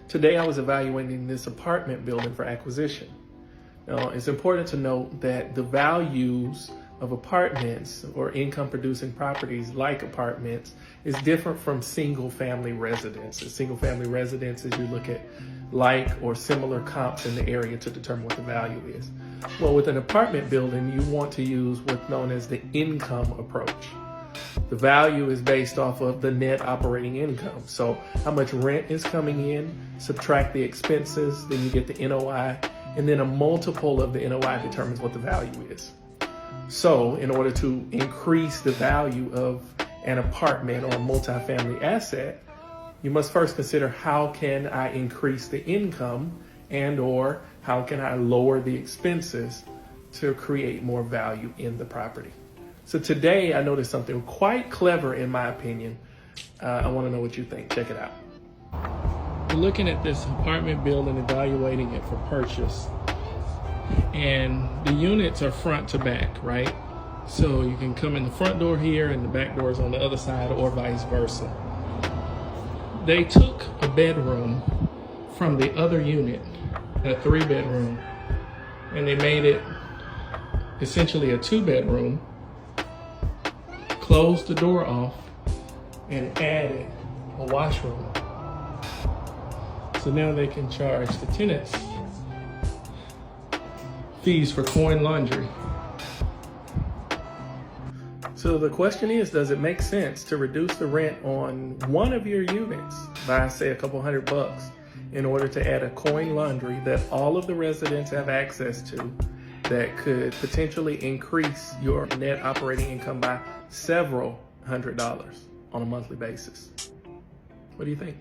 Today I was evaluating this apartment building for acquisition. Now, it's important to note that the values of apartments or income producing properties like apartments is different from single family residences. Single family residences, you look at like or similar comps in the area to determine what the value is. Well, with an apartment building, you want to use what's known as the income approach. The value is based off of the net operating income. So how much rent is coming in, subtract the expenses, then you get the NOI, and then a multiple of the NOI determines what the value is. So in order to increase the value of an apartment or a multifamily asset, you must first consider how can I increase the income and or how can I lower the expenses to create more value in the property. So today I noticed something quite clever in my opinion. I want to know what you think. Check it out. We're looking at this apartment building, evaluating it for purchase. And the units are front to back, right? So you can come in the front door here and the back door is on the other side or vice versa. They took a bedroom from the other unit, a 3-bedroom, and they made it essentially a 2-bedroom, closed the door off, and added a washroom. So now they can charge the tenants fees for coin laundry. So the question is, does it make sense to reduce the rent on one of your units by say a couple $100 in order to add a coin laundry that all of the residents have access to that could potentially increase your net operating income by several $100s on a monthly basis? What do you think?